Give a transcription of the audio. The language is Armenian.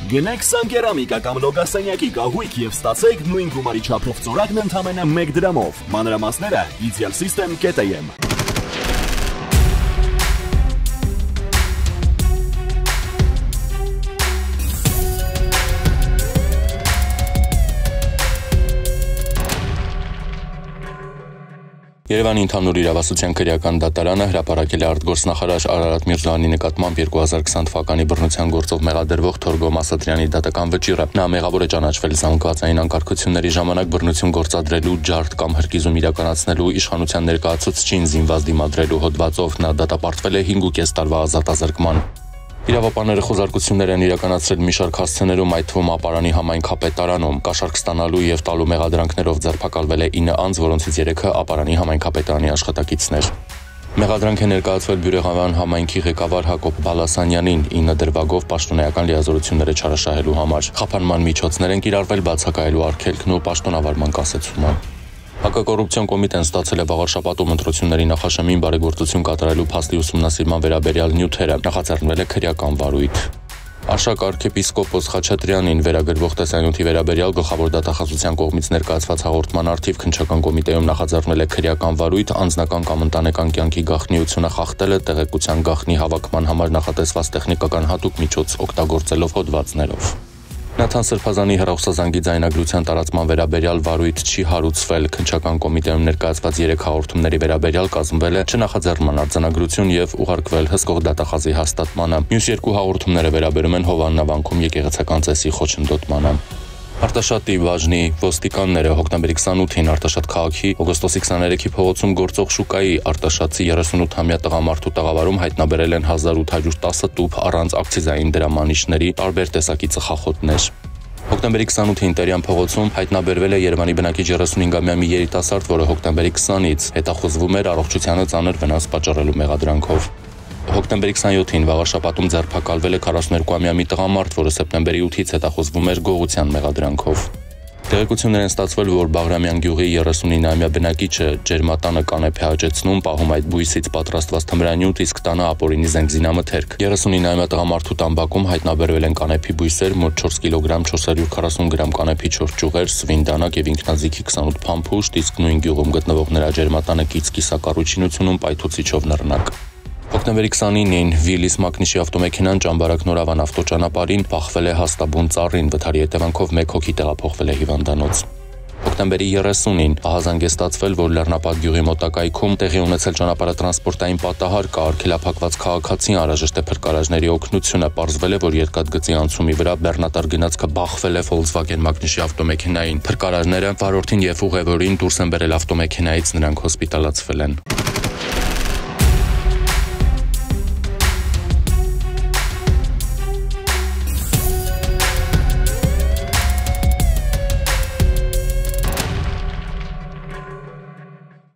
Գնեք Սանկերամիկա կամ Լոգասենյակի կահույք եւ ստացեք նույն գումարի չափով ծորակն ընդամենը 1 դրամով։ Մանրամասները idealsystem.am։ Երևանի ընդհանուր իրավասության քրեական դատարանը հրապարակել է արտգործնախարար Արարատ Միրզոյանի նկատմամբ 2020 թվականի բռնության գործով մեղադրվող Թորգոմ Ասատրյանի դատական վճիռը։ Նա մեղավոր է ճանաչվել զանգվածային անկարգությունների ժամանակ բռնություն գործադրելու, ջարդ կամ հրկիզում իրականացնելու, իշխանության ներկայացուցչին զինված դիմադրելու հոդվածով։ Նա դատապարտվել է 5.5 տարվա ազատազրկման։ Իրավապանները խոզարկություններ են իրականացրել մի շարք հասցեներում, այդ թվում Ապարանի համայնքապետարանում։ Կաշառք ստանալու եւ տալու մեղադրանքներով ձերբակալվել է 9 անձ, որոնցից 3-ը Ապարանի համայնքապետարանի աշխատակիցներ։ Մեղադրանք է ներկայացվել Բյուրեղանյան համայնքի ղեկավար Հակոբ Բալասանյանին 9 դրվագով պաշտոնեական լիազորությունները չարաշահելու համար։ Խափանման միջոցներ են կիրառվել բացակայելու արգելքն ու պաշտոնավարման կասեցումը։ Հակակոռուպցիոն կոմիտեն ստացել է վաղ շաբաթում ընտրությունների նախաշեմին բարեգործություն կատարելու փաստի ուսումնասիրման վերաբերյալ նյութերը։ Նախաձեռնվել է քրեական վարույթ։ Արշակ arczepiskopos Խաչատրյանին վերագրվող տեսանյութի վերաբերյալ գլխավոր դատախազության կողմից ներկայացված հաղորդման առթիվ քննչական կոմիտեում նախաձեռնել է քրեական վարույթ, անձնական կամ ընտանեկան կյանքի գաղտնիությունը խախտելը, տեղեկության գաղտնի հավաքման համար նախատեսված տեխնիկական հատուկ միջոց օգտագործելով հոդվածներով։ Նաթան Սրբազանի հեռախոսազանգի ձայնագրության տարածման վերաբերյալ վարույթ չի հարուցվել։ Քննչական կոմիտեում ներկայացված 3 հաղորդումների վերաբերյալ կազմվել է չնախաձեռնման արձանագրություն եւ ուղարկվել հսկող դատախազի հաստատմանը։ Մյուս 2 հաղորդումները վերաբերում են Հովաննավանքում եկեղեցական ծեսի խոչընդոտմանը։ Արտաշատի բաժնի ոստիկանները հոկտեմբերի 28-ին Արտաշատ քաղաքի օգոստոսի 23-ի փողոցում գործող շուկայի Արտաշատի 38-ամյա տղամարդու տաղավարում հայտնաբերել են 1810 տուփ առանց ակցիզային դրամանիշների տարբեր տեսակի ծխախոտներ։ Հոկտեմբերի 28-ին Տերյան փողոցում հայտնաբերվել է Երևանի բնակիչ 35-ամյա մի երիտասարդ, որը հոկտեմբերի 20-ից հետախուզվում էր առողջությանը ծանր վնաս պատճառելու մեղադրանքով։ Հոկտեմբերի 27-ին վաղաշաբաթում ձերբակալվել է 42-ամյա մի տղամարդ, որը սեպտեմբերի 8-ից հետախուզվում էր գողության մեղադրանքով։ Տեղեկություններ են ստացվել, որ Բաղրամյան գյուղի 39-ամյա բնակիչը ջերմատանը կանեփե աճեցնում, պահում այդ բույսից պատրաստված թմրանյութ, իսկ տանը ապօրինի զենգզինամթերք։ 39-ամյա տղամարդու տամբակում հայտնաբերվել են կանեփի բույսեր, մոտ 4 կիլոգրամ 440 գրամ կանեփի 4 ճյուղեր, սվինդանակ եւ ինքնաձիգի 28 փամփուշտ, իսկ նույն գյուղում գտնվող նրա ջերմատանը կից կիսակառույցությունում պայթուցիչով նռնակ։ Հոկտեմբերի 29-ին Վիլիս Մակնիշի ավտոմեքենան Ճամբարակ Նորավան ավտոճանապարհին փախվել է հաստաբուն ծառին, վթարի հետևանքով 1 հոգի տեղափոխվել է հիվանդանոց։ Հոկտեմբերի 30-ին ահազանգ է ստացվել, որ Լեռնապատ գյուղի մոտակայքում տեղի ունեցել ճանապարհատրանսպորտային պատահար կա, արգելափակված քաղաքացին անհրաժեշտ է փրկարարների օգնությունը։ Պարզվել է, որ երկաթգծի անցումի վրա բեռնատար գնացքը բախվել է Volkswagen Մակնիշի ավտոմեքենային։ Փրկարարները վարորդին եւ ուղևորին դուրս են բերել ավտոմեքենայից, նրանք հոսպիտալացվել են։